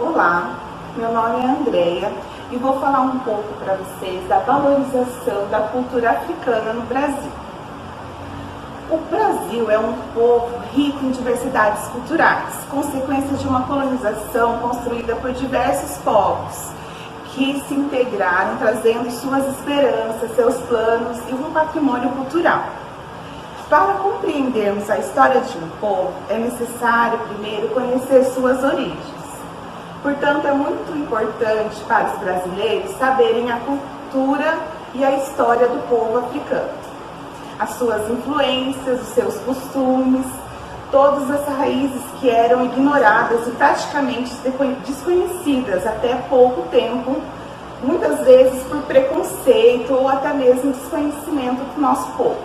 Olá, meu nome é Andreia e vou falar um pouco para vocês da valorização da cultura africana no Brasil. O Brasil é um povo rico em diversidades culturais, consequência de uma colonização construída por diversos povos que se integraram, trazendo suas esperanças, seus planos e um patrimônio cultural. Para compreendermos a história de um povo, é necessário primeiro conhecer suas origens. Portanto, é muito importante para os brasileiros saberem a cultura e a história do povo africano, as suas influências, os seus costumes, todas as raízes que eram ignoradas e praticamente desconhecidas até há pouco tempo, muitas vezes por preconceito ou até mesmo desconhecimento do nosso povo.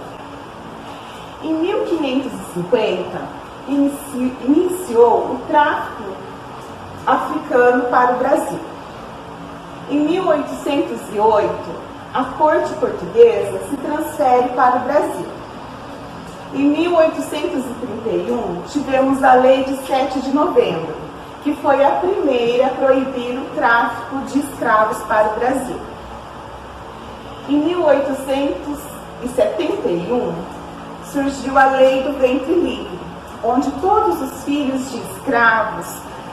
Em 1550, iniciou o tráfico africano para o Brasil. Em 1808, a corte portuguesa se transfere para o Brasil. Em 1831, tivemos a Lei de 7 de Novembro, que foi a primeira a proibir o tráfico de escravos para o Brasil. Em 1871, surgiu a Lei do Ventre Livre, onde todos os filhos de escravos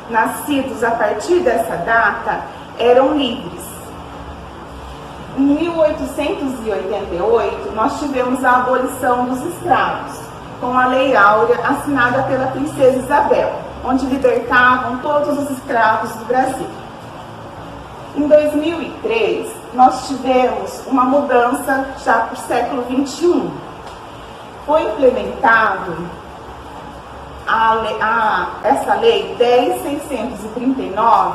nascidos a partir dessa data eram livres. Em 1888, nós tivemos a abolição dos escravos, com a Lei Áurea assinada pela Princesa Isabel, onde libertavam todos os escravos do Brasil. Em 2003, nós tivemos uma mudança já para o século XXI. Foi implementado essa Lei 10.639,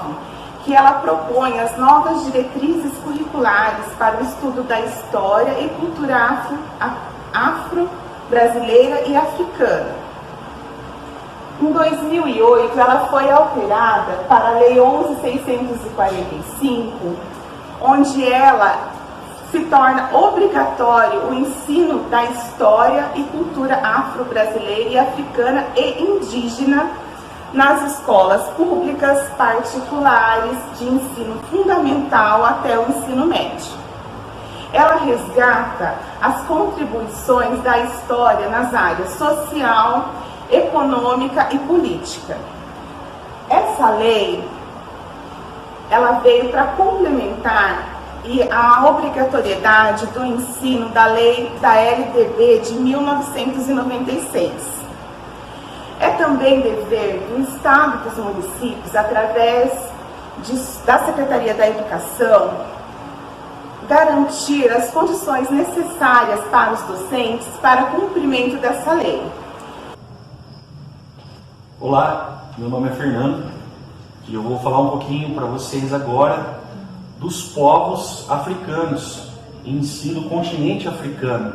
que ela propõe as novas diretrizes curriculares para o estudo da história e cultura afro-brasileira e africana. Em 2008, ela foi alterada para a Lei 11.645, onde ela se torna obrigatório o ensino da história e cultura afro-brasileira e africana e indígena nas escolas públicas, particulares, de ensino fundamental até o ensino médio. Ela resgata as contribuições da história nas áreas social, econômica e política. Essa lei, ela veio para complementar a obrigatoriedade do ensino da lei da LDB de 1996. É também dever do Estado e dos municípios, através da Secretaria da Educação, garantir as condições necessárias para os docentes para cumprimento dessa lei. Olá, meu nome é Fernando e eu vou falar um pouquinho para vocês agora dos povos africanos, em si do continente africano.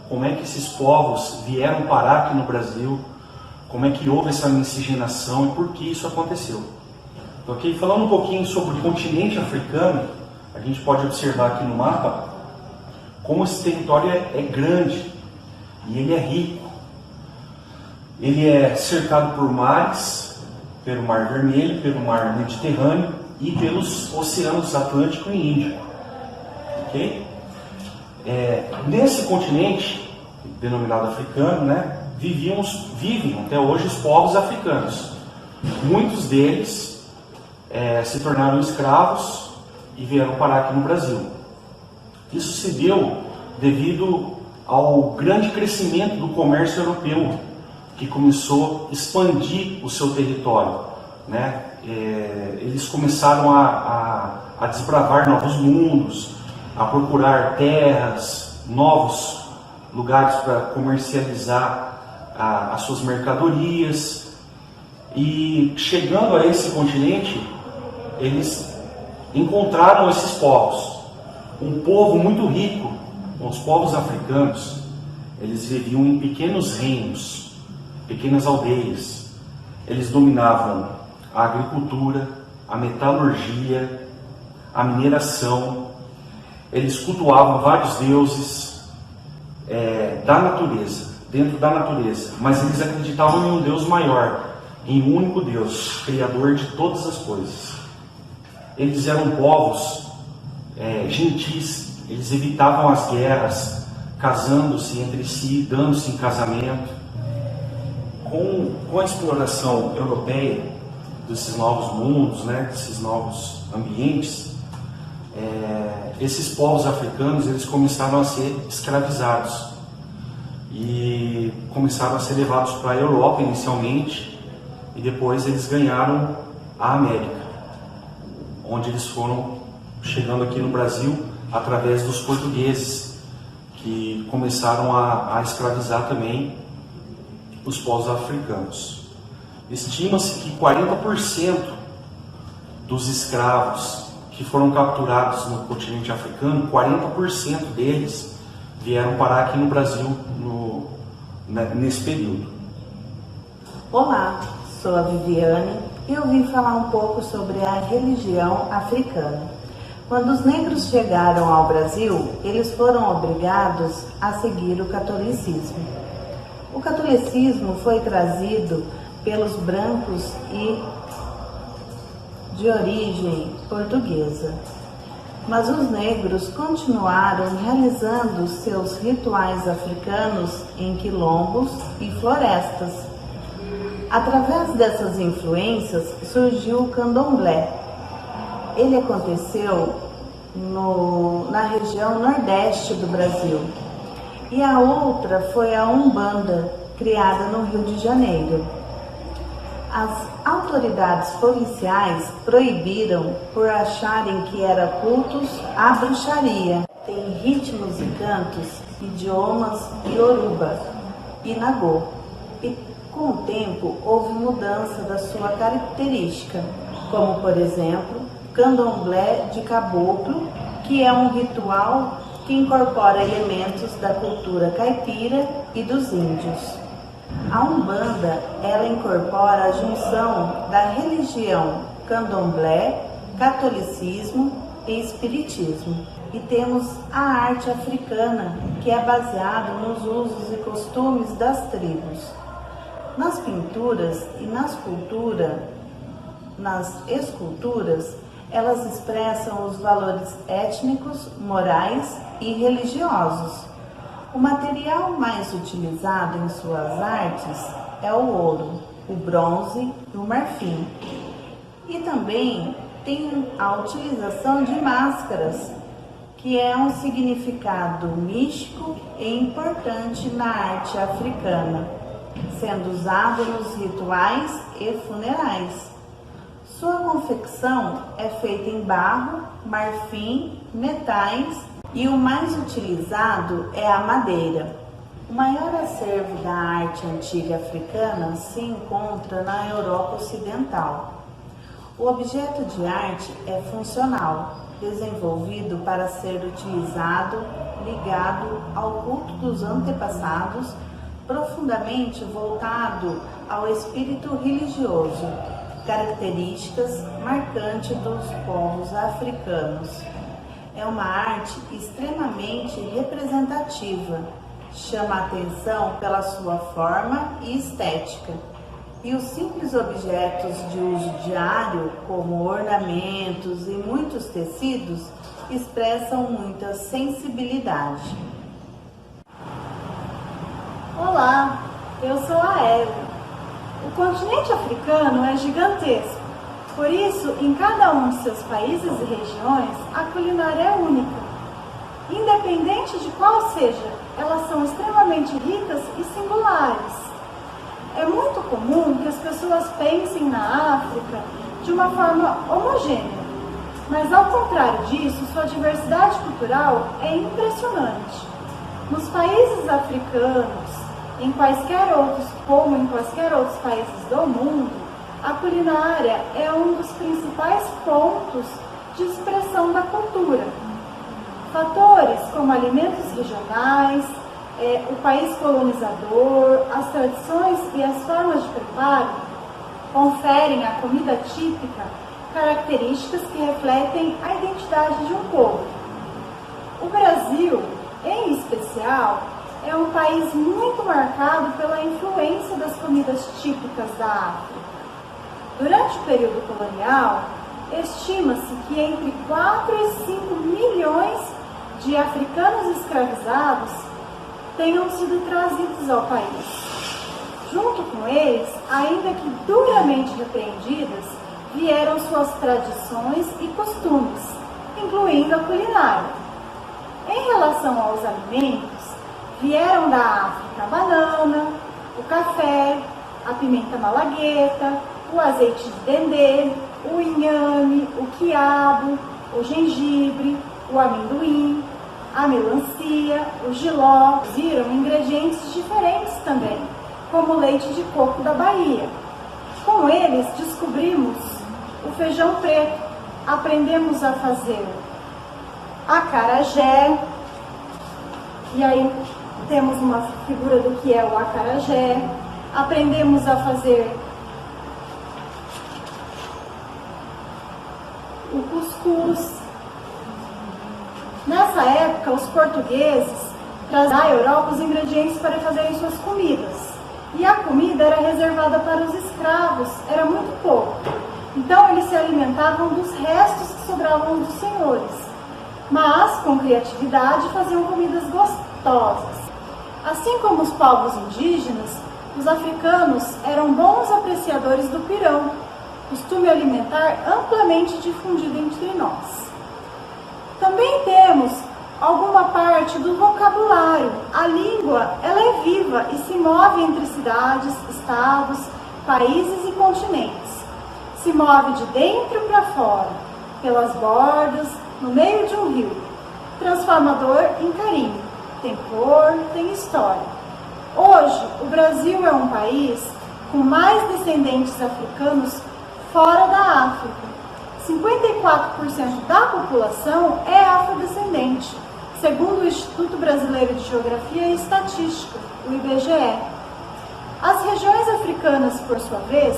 Como é que esses povos vieram parar aqui no Brasil, como é que houve essa miscigenação e por que isso aconteceu. Ok? Falando um pouquinho sobre o continente africano, a gente pode observar aqui no mapa como esse território é grande e ele é rico. Ele é cercado por mares, pelo Mar Vermelho, pelo Mar Mediterrâneo e pelos oceanos Atlântico e Índico. Okay? Nesse continente, denominado africano, vivem até hoje os povos africanos. Muitos deles se tornaram escravos e vieram parar aqui no Brasil. Isso se deu devido ao grande crescimento do comércio europeu, que começou a expandir o seu território. Eles começaram a desbravar novos mundos, a procurar terras, novos lugares para comercializar as suas mercadorias. E chegando a esse continente, eles encontraram esses povos, um povo muito rico. Os povos africanos, eles viviam em pequenos reinos, pequenas aldeias. Eles dominavam a agricultura, a metalurgia, a mineração. Eles cultuavam vários deuses da natureza, dentro da natureza, mas eles acreditavam em um Deus maior, em um único Deus, Criador de todas as coisas. eles eram povos gentis, eles evitavam as guerras, casando-se entre si, dando-se em casamento. Com a exploração europeia desses novos mundos, né, desses novos ambientes, esses povos africanos eles começaram a ser escravizados e começaram a ser levados para a Europa inicialmente, e depois eles ganharam a América, onde eles foram chegando aqui no Brasil através dos portugueses, que começaram a escravizar também os povos africanos. Estima-se que 40% dos escravos que foram capturados no continente africano, 40% deles vieram parar aqui no Brasil nesse período. Olá, sou a Viviane e eu vim falar um pouco sobre a religião africana. Quando os negros chegaram ao Brasil, eles foram obrigados a seguir o catolicismo. O catolicismo foi trazido pelos brancos e de origem portuguesa, mas os negros continuaram realizando seus rituais africanos em quilombos e florestas. Através dessas influências surgiu o candomblé. Ele aconteceu na região nordeste do Brasil. E a outra foi a Umbanda, criada no Rio de Janeiro. As autoridades policiais proibiram por acharem que era cultos à bruxaria. Tem ritmos e cantos, idiomas Yoruba e Nagô. E com o tempo houve mudança da sua característica, como por exemplo, candomblé de caboclo, que é um ritual que incorpora elementos da cultura caipira e dos índios. A Umbanda, ela incorpora a junção da religião candomblé, catolicismo e espiritismo. E temos a arte africana, que é baseada nos usos e costumes das tribos. Nas pinturas e nas esculturas, elas expressam os valores étnicos, morais e religiosos. O material mais utilizado em suas artes é o ouro, o bronze e o marfim. E também tem a utilização de máscaras, que é um significado místico e importante na arte africana, sendo usado nos rituais e funerais. Sua confecção é feita em barro, marfim, metais e o mais utilizado é a madeira. O maior acervo da arte antiga africana se encontra na Europa Ocidental. O objeto de arte é funcional, desenvolvido para ser utilizado, ligado ao culto dos antepassados, profundamente voltado ao espírito religioso, características marcantes dos povos africanos. É uma arte extremamente representativa, chama a atenção pela sua forma e estética. E os simples objetos de uso diário, como ornamentos e muitos tecidos, expressam muita sensibilidade. Olá, eu sou a Eva. O continente africano é gigantesco, por isso, em cada um de seus países e regiões, a culinária é única. Independente de qual seja, elas são extremamente ricas e singulares. É muito comum que as pessoas pensem na África de uma forma homogênea, mas ao contrário disso, sua diversidade cultural é impressionante. Nos países africanos, como em quaisquer outros países do mundo, a culinária é um dos principais pontos de expressão da cultura. Fatores como alimentos regionais, o país colonizador, as tradições e as formas de preparo conferem à comida típica características que refletem a identidade de um povo. O Brasil, em especial, é um país muito marcado pela influência das comidas típicas da África. Durante o período colonial, estima-se que entre 4 e 5 milhões de africanos escravizados tenham sido trazidos ao país. Junto com eles, ainda que duramente repreendidas, vieram suas tradições e costumes, incluindo a culinária. Em relação aos alimentos, vieram da África a banana, o café, a pimenta malagueta, o azeite de dendê, o inhame, o quiabo, o gengibre, o amendoim, a melancia, o jiló. Viram ingredientes diferentes também, como o leite de coco da Bahia. Com eles, descobrimos o feijão preto, aprendemos a fazer acarajé, e aí temos uma figura do que é o acarajé, aprendemos a fazer o cuscuz. Nessa época, os portugueses traziam da Europa os ingredientes para fazerem suas comidas. E a comida era reservada para os escravos, era muito pouco. Então eles se alimentavam dos restos que sobravam dos senhores. Mas, com criatividade, faziam comidas gostosas. Assim como os povos indígenas, os africanos eram bons apreciadores do pirão, costume alimentar amplamente difundido entre nós. Também temos alguma parte do vocabulário. A língua, ela é viva e se move entre cidades, estados, países e continentes. Se move de dentro para fora, pelas bordas, no meio de um rio. Transformador em carinho. Tem cor, tem história. Hoje, o Brasil é um país com mais descendentes africanos fora da África. 54% da população é afrodescendente, segundo o Instituto Brasileiro de Geografia e Estatística, o IBGE. As regiões africanas, por sua vez,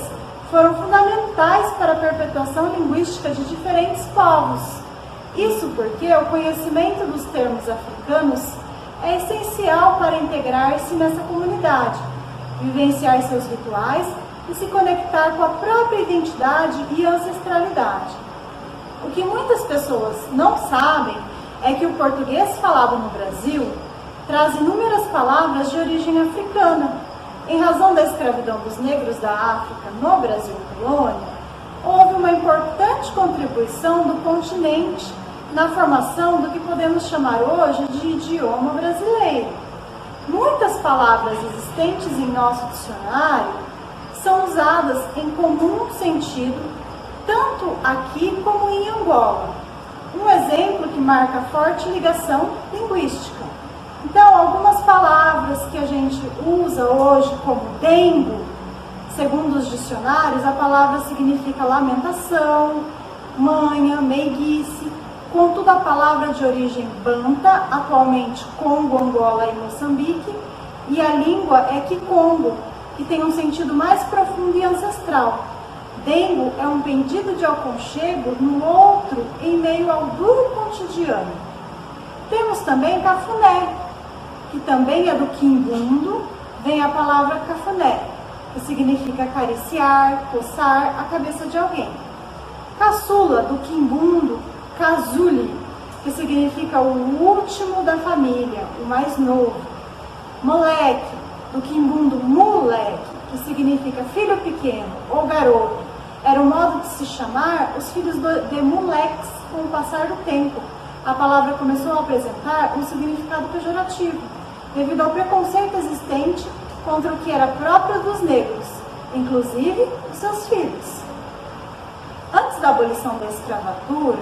foram fundamentais para a perpetuação linguística de diferentes povos. Isso porque o conhecimento dos termos africanos é essencial para integrar-se nessa comunidade, vivenciar seus rituais e se conectar com a própria identidade e ancestralidade. O que muitas pessoas não sabem é que o português falado no Brasil traz inúmeras palavras de origem africana. Em razão da escravidão dos negros da África no Brasil colônia, houve uma importante contribuição do continente na formação do que podemos chamar hoje de idioma brasileiro. Muitas palavras existentes em nosso dicionário são usadas em comum sentido, tanto aqui como em Angola. Um exemplo que marca forte ligação linguística. Então, algumas palavras que a gente usa hoje, como dengo, segundo os dicionários, a palavra significa lamentação, manha, meiguice. Contudo, a palavra de origem banta, atualmente Congo, Angola e Moçambique, e a língua é Kikongo, que tem um sentido mais profundo e ancestral. Dengo é um pedido de aconchego no outro em meio ao duro cotidiano. Temos também cafuné, que também é do quimbundo, vem a palavra cafuné, que significa acariciar, coçar a cabeça de alguém. Caçula, do quimbundo, casule, que significa o último da família, o mais novo. Moleque, do quimbundo moleque, que significa filho pequeno ou garoto. Era o modo de se chamar os filhos de moleques com o passar do tempo. A palavra começou a apresentar um significado pejorativo, devido ao preconceito existente contra o que era próprio dos negros, inclusive os seus filhos. Antes da abolição da escravatura,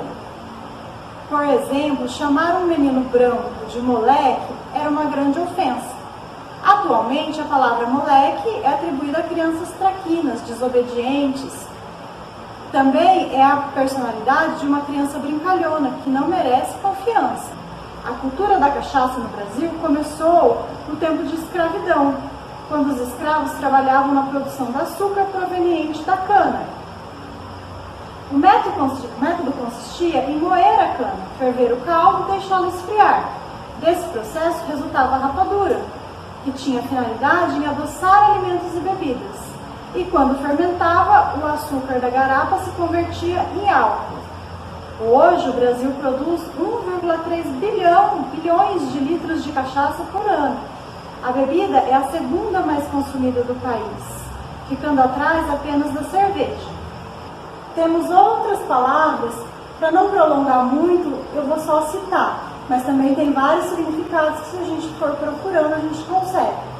por exemplo, chamar um menino branco de moleque era uma grande ofensa. Atualmente, a palavra moleque é atribuída a crianças traquinas, desobedientes. Também é a personalidade de uma criança brincalhona, que não merece confiança. A cultura da cachaça no Brasil começou no tempo de escravidão, quando os escravos trabalhavam na produção de açúcar proveniente da cana. O método consistia em moer a cana, ferver o caldo e deixá-lo esfriar. Desse processo resultava a rapadura, que tinha a finalidade em adoçar alimentos e bebidas. E quando fermentava, o açúcar da garapa se convertia em álcool. Hoje, o Brasil produz 1,3 bilhões de litros de cachaça por ano. A bebida é a segunda mais consumida do país, ficando atrás apenas da cerveja. Temos outras palavras, para não prolongar muito, eu vou só citar, mas também tem vários significados que, se a gente for procurando, a gente consegue.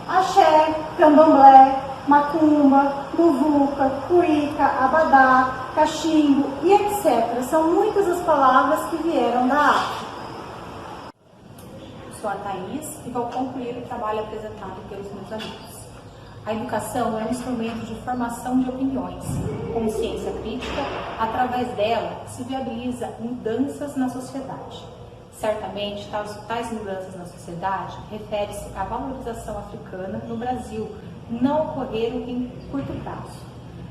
Axé, candomblé, macumba, muvuca, cuíca, abadá, cachimbo e etc. São muitas as palavras que vieram da África. Sou a Thaís e vou concluir o trabalho apresentado pelos meus amigos. A educação é um instrumento de formação de opiniões, consciência crítica. Através dela se viabiliza mudanças na sociedade. Certamente, tais mudanças na sociedade referem-se à valorização africana no Brasil, não ocorreram em curto prazo.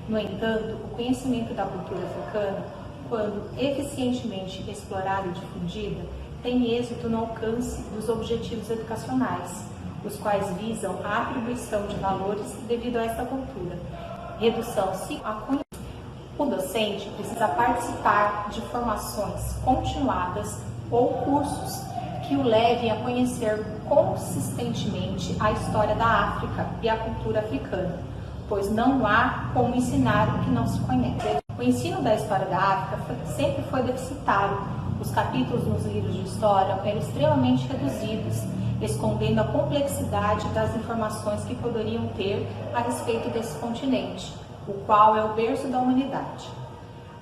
No entanto, o conhecimento da cultura africana, quando eficientemente explorada e difundida, tem êxito no alcance dos objetivos educacionais, os quais visam a atribuição de valores devido a esta cultura, redução a conhecimento. O docente precisa participar de formações continuadas ou cursos que o levem a conhecer consistentemente a história da África e a cultura africana, pois não há como ensinar o que não se conhece. O ensino da história da África sempre foi deficitário. Os capítulos nos livros de história eram extremamente reduzidos, escondendo a complexidade das informações que poderiam ter a respeito desse continente, o qual é o berço da humanidade.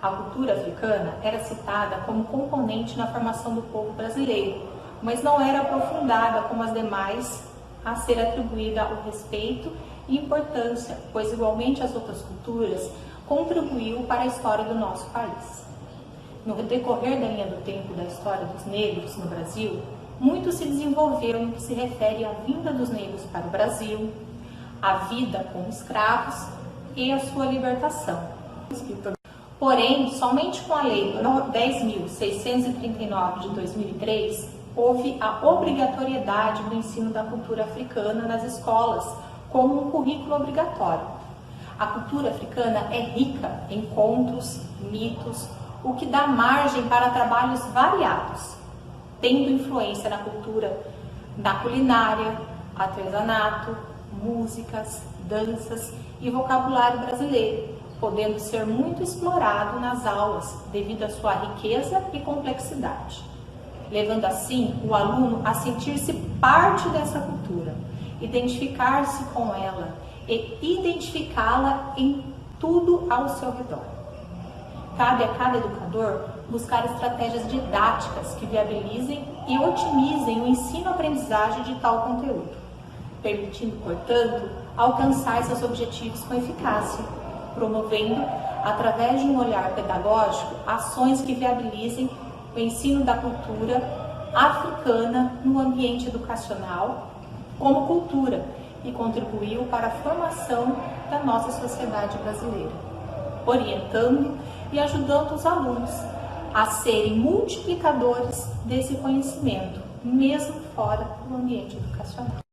A cultura africana era citada como componente na formação do povo brasileiro, mas não era aprofundada como as demais, a ser atribuída o respeito e importância, pois igualmente as outras culturas contribuiu para a história do nosso país. No decorrer da linha do tempo da história dos negros no Brasil, muito se desenvolveu no que se refere à vinda dos negros para o Brasil, a vida como escravos e a sua libertação. Porém, somente com a Lei 10.639 de 2003, houve a obrigatoriedade do ensino da cultura africana nas escolas, como um currículo obrigatório. A cultura africana é rica em contos, mitos, o que dá margem para trabalhos variados, tendo influência na cultura, na culinária, artesanato, músicas, danças e vocabulário brasileiro, podendo ser muito explorado nas aulas devido à sua riqueza e complexidade, levando assim o aluno a sentir-se parte dessa cultura, identificar-se com ela e identificá-la em tudo ao seu redor. Cabe a cada educador buscar estratégias didáticas que viabilizem e otimizem o ensino-aprendizagem de tal conteúdo, permitindo, portanto, alcançar seus objetivos com eficácia, promovendo, através de um olhar pedagógico, ações que viabilizem o ensino da cultura africana no ambiente educacional como cultura e contribuiu para a formação da nossa sociedade brasileira, orientando e ajudando os alunos a serem multiplicadores desse conhecimento, mesmo fora do ambiente educacional.